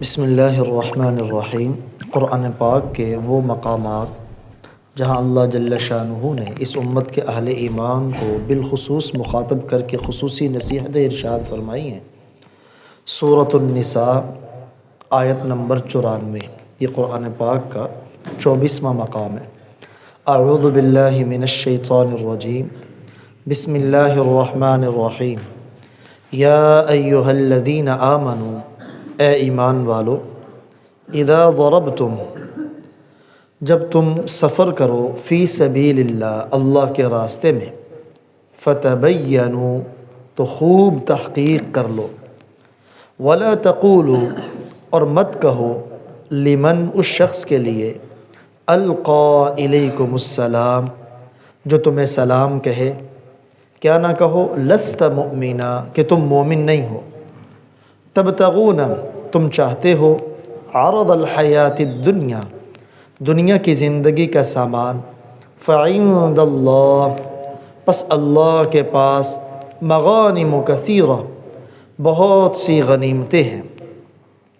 بسم اللہ الرحمن الرحیم۔ قرآن پاک کے وہ مقامات جہاں اللہ جل شانہ نے اس امت کے اہل ایمان کو بالخصوص مخاطب کر کے خصوصی نصیحت ارشاد فرمائی ہیں۔ سورۃ النساء آیت نمبر 94، یہ قرآن پاک کا 24واں مقام ہے۔ اعوذ باللہ من الشیطان الرجیم، بسم اللہ الرحمن الرحیم۔ یا ایہا الذین آمنوا، اے ایمان والو، اذا ضربتم، جب تم سفر کرو، فی سبیل اللہ، اللہ کے راستے میں، فتبینوا، تو خوب تحقیق کر لو، ولا تقولوا، اور مت کہو، لمن، اس شخص کے لیے، القی الیکم السلام، جو تمہیں سلام کہے، کیا نہ کہو، لست مؤمنا، کہ تم مومن نہیں ہو، تبتغون، تم چاہتے ہو، عرض الحیات الدنیا، دنیا کی زندگی کا سامان، فعند اللہ، پس اللہ کے پاس، مغانم کثیرہ، بہت سی غنیمتیں ہیں،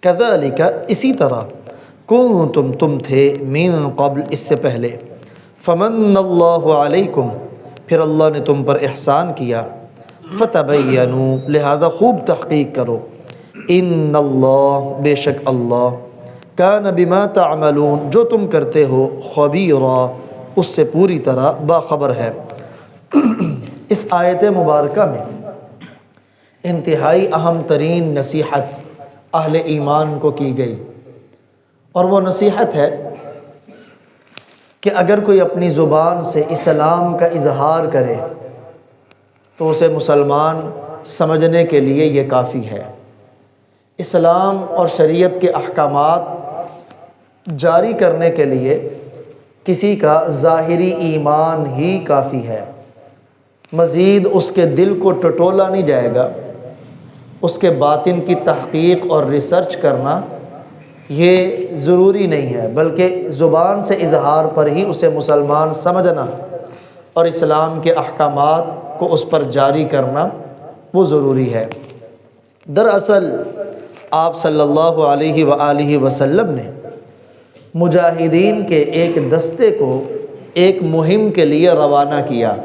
کذالک، اسی طرح، کنتم، تم تھے، من قبل، اس سے پہلے، فمن اللہ علیکم، پھر اللہ نے تم پر احسان کیا، فتبینوا، لہذا خوب تحقیق کرو، ان اللہ، بے شک اللہ، کان بما تعملون، جو تم کرتے ہو، خبیرا، اس سے پوری طرح باخبر ہے۔ اس آیت مبارکہ میں انتہائی اہم ترین نصیحت اہل ایمان کو کی گئی، اور وہ نصیحت ہے کہ اگر کوئی اپنی زبان سے اسلام کا اظہار کرے تو اسے مسلمان سمجھنے کے لیے یہ کافی ہے۔ اسلام اور شریعت کے احکامات جاری کرنے کے لیے کسی کا ظاہری ایمان ہی کافی ہے، مزید اس کے دل کو ٹٹولا نہیں جائے گا، اس کے باطن کی تحقیق اور ریسرچ کرنا یہ ضروری نہیں ہے، بلکہ زبان سے اظہار پر ہی اسے مسلمان سمجھنا اور اسلام کے احکامات کو اس پر جاری کرنا وہ ضروری ہے۔ دراصل آپ صلی اللہ علیہ وآلہ وسلم نے مجاہدین کے ایک دستے کو ایک مہم کے لیے روانہ کیا۔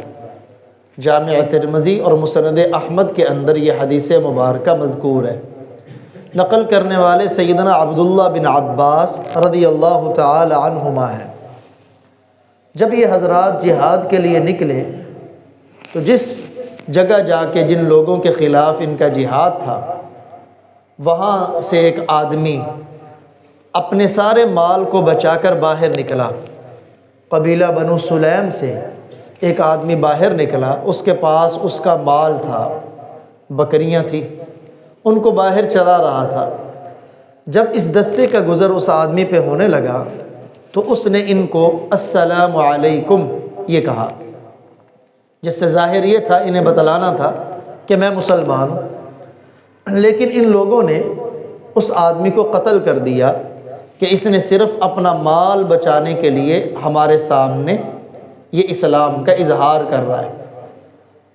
جامع ترمذی اور مسند احمد کے اندر یہ حدیث مبارکہ مذکور ہے۔ نقل کرنے والے سیدنا عبداللہ بن عباس رضی اللہ تعالی عنہما ہیں۔ جب یہ حضرات جہاد کے لیے نکلے تو جس جگہ جا کے جن لوگوں کے خلاف ان کا جہاد تھا، وہاں سے ایک آدمی اپنے سارے مال کو بچا کر باہر نکلا۔ قبیلہ بنو سلیم سے ایک آدمی باہر نکلا، اس کے پاس اس کا مال تھا، بکریاں تھیں، ان کو باہر چرا رہا تھا۔ جب اس دستے کا گزر اس آدمی پہ ہونے لگا تو اس نے ان کو السلام علیکم یہ کہا، جس سے ظاہر یہ تھا، انہیں بتلانا تھا کہ میں مسلمان ہوں۔ لیکن ان لوگوں نے اس آدمی کو قتل کر دیا کہ اس نے صرف اپنا مال بچانے کے لیے ہمارے سامنے یہ اسلام کا اظہار کر رہا ہے،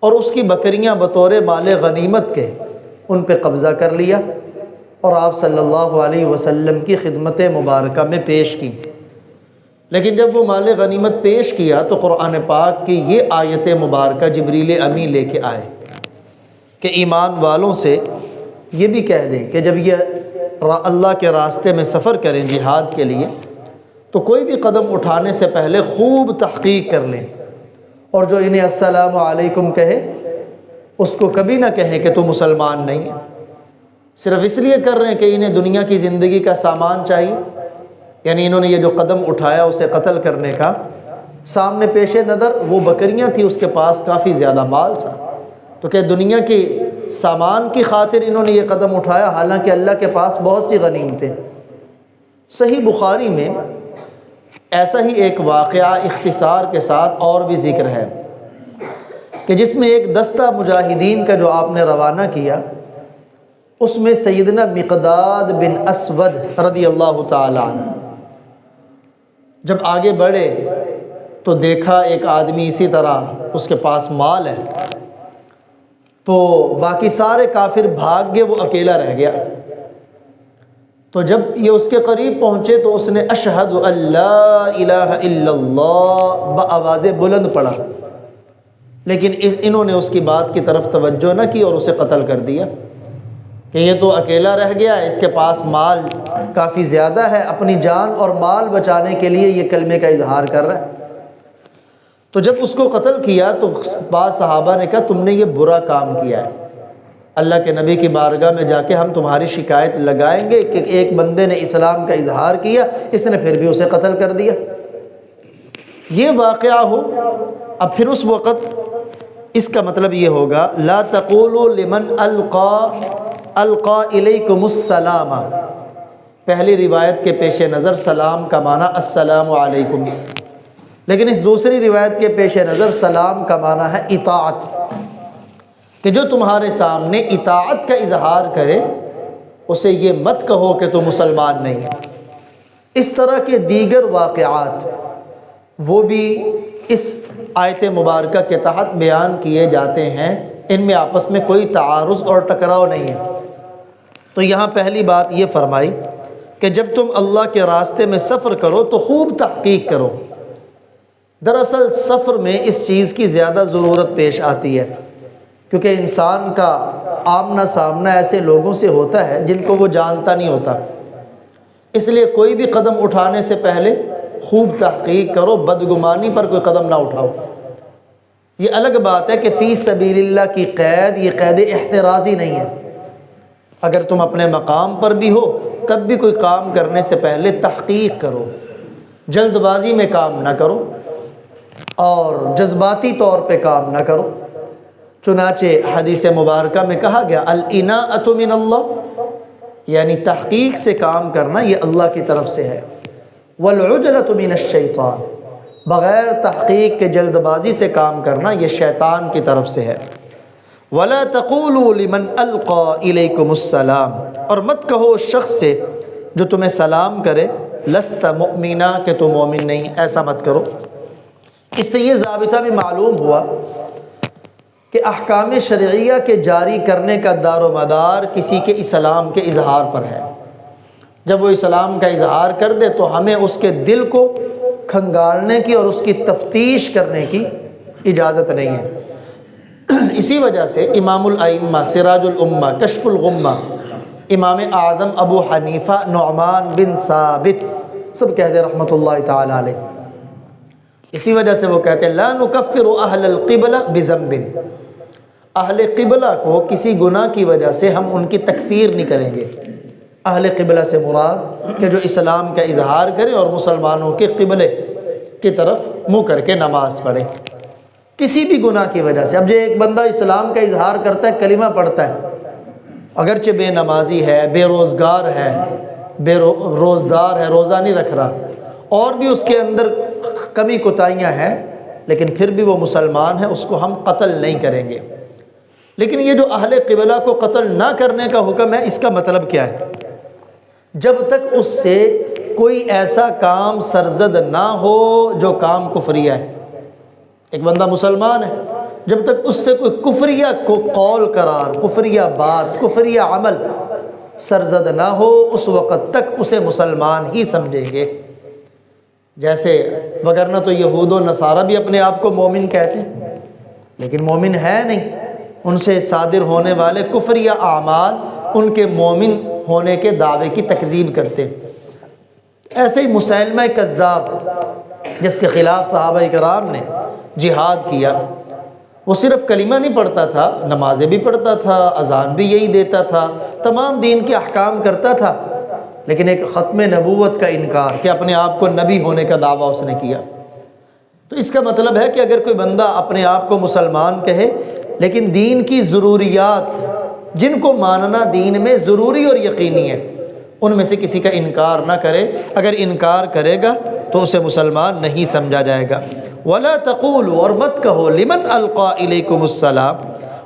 اور اس کی بکریاں بطور مال غنیمت کے ان پہ قبضہ کر لیا اور آپ صلی اللہ علیہ وسلم کی خدمت مبارکہ میں پیش کی۔ لیکن جب وہ مال غنیمت پیش کیا تو قرآن پاک کی یہ آیت مبارکہ جبریل امی لے کے آئے کہ ایمان والوں سے یہ بھی کہہ دیں کہ جب یہ اللہ کے راستے میں سفر کریں جہاد کے لیے تو کوئی بھی قدم اٹھانے سے پہلے خوب تحقیق کر لیں، اور جو انہیں السلام علیکم کہے اس کو کبھی نہ کہیں کہ تو مسلمان نہیں ہے، صرف اس لیے کر رہے ہیں کہ انہیں دنیا کی زندگی کا سامان چاہیے، یعنی انہوں نے یہ جو قدم اٹھایا اسے قتل کرنے کا، سامنے پیش نظر وہ بکریاں تھیں، اس کے پاس کافی زیادہ مال تھا، تو کہ دنیا کی سامان کی خاطر انہوں نے یہ قدم اٹھایا، حالانکہ اللہ کے پاس بہت سی غنیمتیں۔ صحیح بخاری میں ایسا ہی ایک واقعہ اختصار کے ساتھ اور بھی ذکر ہے کہ جس میں ایک دستہ مجاہدین کا جو آپ نے روانہ کیا، اس میں سیدنا مقداد بن اسود رضی اللہ تعالی عنہ جب آگے بڑھے تو دیکھا ایک آدمی اسی طرح اس کے پاس مال ہے، تو باقی سارے کافر بھاگ گئے، وہ اکیلا رہ گیا۔ تو جب یہ اس کے قریب پہنچے تو اس نے اشہد ان لا الہ الا اللہ بآواز بلند پڑھا، لیکن انہوں نے اس کی بات کی طرف توجہ نہ کی اور اسے قتل کر دیا کہ یہ تو اکیلا رہ گیا ہے، اس کے پاس مال کافی زیادہ ہے، اپنی جان اور مال بچانے کے لیے یہ کلمے کا اظہار کر رہا ہے۔ تو جب اس کو قتل کیا تو بعض صحابہ نے کہا تم نے یہ برا کام کیا ہے، اللہ کے نبی کی بارگاہ میں جا کے ہم تمہاری شکایت لگائیں گے کہ ایک بندے نے اسلام کا اظہار کیا، اس نے پھر بھی اسے قتل کر دیا۔ یہ واقعہ ہو، اب پھر اس وقت اس کا مطلب یہ ہوگا لا تقولوا لمن القا الیکم السلام، پہلی روایت کے پیش نظر سلام کا معنی السلام علیکم، لیکن اس دوسری روایت کے پیش نظر سلام کا معنی ہے اطاعت، کہ جو تمہارے سامنے اطاعت کا اظہار کرے اسے یہ مت کہو کہ تو مسلمان نہیں ہے۔ اس طرح کے دیگر واقعات وہ بھی اس آیت مبارکہ کے تحت بیان کیے جاتے ہیں، ان میں آپس میں کوئی تعارض اور ٹکراؤ نہیں ہے۔ تو یہاں پہلی بات یہ فرمائی کہ جب تم اللہ کے راستے میں سفر کرو تو خوب تحقیق کرو۔ دراصل سفر میں اس چیز کی زیادہ ضرورت پیش آتی ہے، کیونکہ انسان کا آمنا سامنا ایسے لوگوں سے ہوتا ہے جن کو وہ جانتا نہیں ہوتا، اس لیے کوئی بھی قدم اٹھانے سے پہلے خوب تحقیق کرو، بدگمانی پر کوئی قدم نہ اٹھاؤ۔ یہ الگ بات ہے کہ فی سبیل اللہ کی قید یہ قید احترازی نہیں ہے، اگر تم اپنے مقام پر بھی ہو تب بھی کوئی کام کرنے سے پہلے تحقیق کرو، جلد بازی میں کام نہ کرو اور جذباتی طور پہ کام نہ کرو۔ چنانچہ حدیث مبارکہ میں کہا گیا الاناءۃ من اللہ، یعنی تحقیق سے کام کرنا یہ اللہ کی طرف سے ہے، والعجلۃ من الشیطان، بغیر تحقیق کے جلد بازی سے کام کرنا یہ شیطان کی طرف سے ہے۔ ولا تقولوا لمن القى الیکم السلام، اور مت کہو اس شخص سے جو تمہیں سلام کرے لست مؤمنا، کہ تم مومن نہیں، ایسا مت کرو۔ اس سے یہ ضابطہ بھی معلوم ہوا کہ احکام شرعیہ کے جاری کرنے کا دار و مدار کسی کے اسلام کے اظہار پر ہے۔ جب وہ اسلام کا اظہار کر دے تو ہمیں اس کے دل کو کھنگالنے کی اور اس کی تفتیش کرنے کی اجازت نہیں ہے۔ اسی وجہ سے امام الائمہ، سراج الامہ، کشف الغمہ، امام اعظم ابو حنیفہ، نعمان بن ثابت سب کہتے ہیں رحمۃ اللہ تعالی علیہ، اسی وجہ سے وہ کہتے ہیں لا نکفر اہل القبلہ بذنب، اہل قبلہ کو کسی گناہ کی وجہ سے ہم ان کی تکفیر نہیں کریں گے۔ اہل قبلہ سے مراد کہ جو اسلام کا اظہار کرے اور مسلمانوں کے قبلے کی طرف منہ کر کے نماز پڑھے کسی بھی گناہ کی وجہ سے۔ اب جو ایک بندہ اسلام کا اظہار کرتا ہے، کلمہ پڑھتا ہے، اگرچہ بے نمازی ہے، بے روزگار ہے، روزدار ہے، روزہ نہیں رکھ رہا، اور بھی اس کے اندر کمی کوتاہیاں ہیں، لیکن پھر بھی وہ مسلمان ہے، اس کو ہم قتل نہیں کریں گے۔ لیکن یہ جو اہل قبلہ کو قتل نہ کرنے کا حکم ہے، اس کا مطلب کیا ہے؟ جب تک اس سے کوئی ایسا کام سرزد نہ ہو جو کام کفریہ ہے۔ ایک بندہ مسلمان ہے، جب تک اس سے کوئی کفریہ کو قول قرار، کفریہ بات، کفریہ عمل سرزد نہ ہو، اس وقت تک اسے مسلمان ہی سمجھیں گے۔ جیسے وگرنہ تو یہود و نصارہ بھی اپنے آپ کو مومن کہتے ہیں، لیکن مومن ہے نہیں، ان سے صادر ہونے والے کفریہ اعمال ان کے مومن ہونے کے دعوے کی تکذیب کرتے ہیں۔ ایسے ہی مسیلمہ کذاب، جس کے خلاف صحابہ کرام نے جہاد کیا، وہ صرف کلمہ نہیں پڑھتا تھا، نمازیں بھی پڑھتا تھا، اذان بھی یہی دیتا تھا، تمام دین کے احکام کرتا تھا، لیکن ایک ختم نبوت کا انکار کہ اپنے آپ کو نبی ہونے کا دعویٰ اس نے کیا۔ تو اس کا مطلب ہے کہ اگر کوئی بندہ اپنے آپ کو مسلمان کہے لیکن دین کی ضروریات جن کو ماننا دین میں ضروری اور یقینی ہے ان میں سے کسی کا انکار نہ کرے، اگر انکار کرے گا تو اسے مسلمان نہیں سمجھا جائے گا۔ وَلَا تَقُولُوا، اور مت کہو لمن القا الیکم السلام،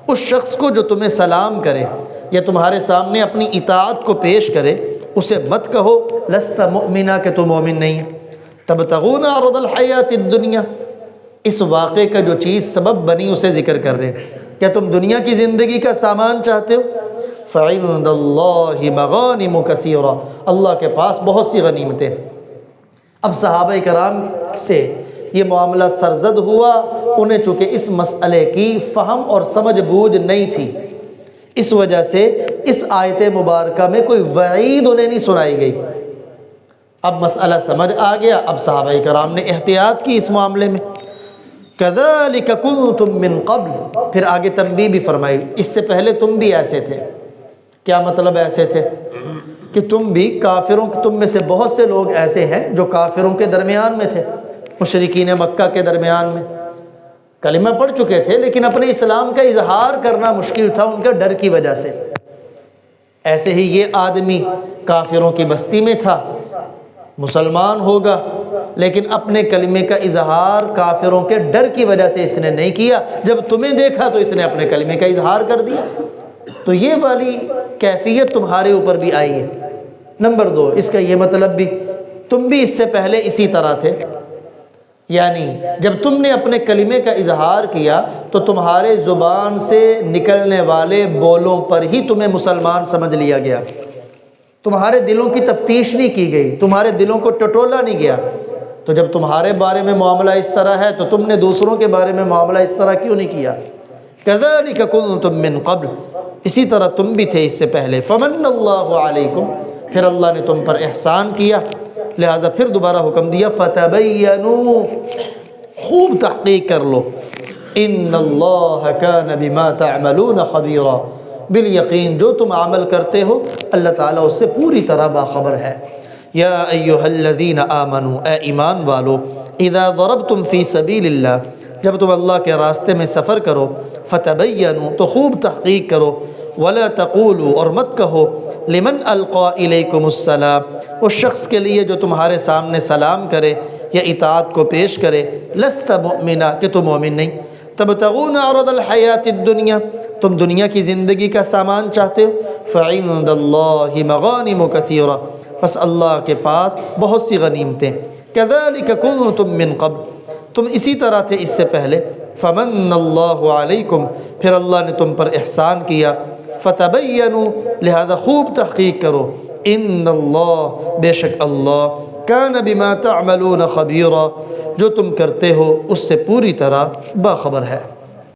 اس شخص کو جو تمہیں سلام کرے یا تمہارے سامنے اپنی اطاعت کو پیش کرے اسے مت کہو لست مؤمنا، کہ تم مومن نہیں ہے۔ تبتغون عرض الحیات الدنیا، اس واقعے کا جو چیز سبب بنی اسے ذکر کر رہے ہیں، کیا تم دنیا کی زندگی کا سامان چاہتے ہو؟ فعند اللہ مغانم کثیرہ، اللہ کے پاس بہت سی غنیمتیں۔ اب صحابہ کرام سے یہ معاملہ سرزد ہوا، انہیں چونکہ اس مسئلے کی فہم اور سمجھ بوجھ نہیں تھی، اس وجہ سے اس آیت مبارکہ میں کوئی وعید انہیں نہیں سنائی گئی۔ اب مسئلہ سمجھ آ گیا، اب صحابہ کرام نے احتیاط کی اس معاملے میں۔ کذالک کنتم من قبل، پھر آگے تنبیہ بھی فرمائی، اس سے پہلے تم بھی ایسے تھے۔ کیا مطلب ایسے تھے؟ کہ تم بھی کافروں، تم میں سے بہت سے لوگ ایسے ہیں جو کافروں کے درمیان میں تھے، مشرکین مکہ کے درمیان میں کلمہ پڑھ چکے تھے، لیکن اپنے اسلام کا اظہار کرنا مشکل تھا ان کے ڈر کی وجہ سے۔ ایسے ہی یہ آدمی کافروں کی بستی میں تھا، مسلمان ہوگا، لیکن اپنے کلمے کا اظہار کافروں کے ڈر کی وجہ سے اس نے نہیں کیا، جب تمہیں دیکھا تو اس نے اپنے کلمے کا اظہار کر دیا۔ تو یہ والی کیفیت تمہارے اوپر بھی آئی ہے۔ نمبر 2، اس کا یہ مطلب بھی تم بھی اس سے پہلے اسی طرح تھے، یعنی جب تم نے اپنے کلمے کا اظہار کیا تو تمہارے زبان سے نکلنے والے بولوں پر ہی تمہیں مسلمان سمجھ لیا گیا، تمہارے دلوں کی تفتیش نہیں کی گئی، تمہارے دلوں کو ٹٹولا نہیں گیا۔ تو جب تمہارے بارے میں معاملہ اس طرح ہے تو تم نے دوسروں کے بارے میں معاملہ اس طرح کیوں نہیں کیا؟ کذالک کنتم من قبل، اسی طرح تم بھی تھے اس سے پہلے۔ فمن اللہ علیکم، پھر اللہ نے تم پر احسان کیا، لہٰذا پھر دوبارہ حکم دیا فتبینوا، خوب تحقیق کر لو، ان اللہ کان بما تعملون خبیرا، بالیقین جو تم عمل کرتے ہو اللہ تعالیٰ اس سے پوری طرح باخبر ہے۔ یا ایہا الذین آمنوا، اے ایمان والو، اذا ضربتم فی سبیل اللہ، جب تم اللہ کے راستے میں سفر کرو، فتبینوا تو خوب تحقیق کرو، ولا تقولوا اور مت کہو، لمن القا الیکم السلام، اس شخص کے لیے جو تمہارے سامنے سلام کرے یا اطاعت کو پیش کرے، لست مؤمنا، کہ تم مومن نہیں، تبتغون عرض الحیات الدنیا، تم دنیا کی زندگی کا سامان چاہتے ہو، فعند اللہ مغانم کثیرہ، بس اللہ کے پاس بہت سی غنیمتیں۔ کذالک کنتم من قبل، تم اسی طرح تھے اس سے پہلے، فمن اللہ علیکم، پھر اللہ نے تم پر احسان کیا، فتبینوا لہذا خوب تحقیق کرو، ان اللہ بے شک اللہ کان بما تعملون خبیرا، جو تم کرتے ہو اس سے پوری طرح باخبر ہے۔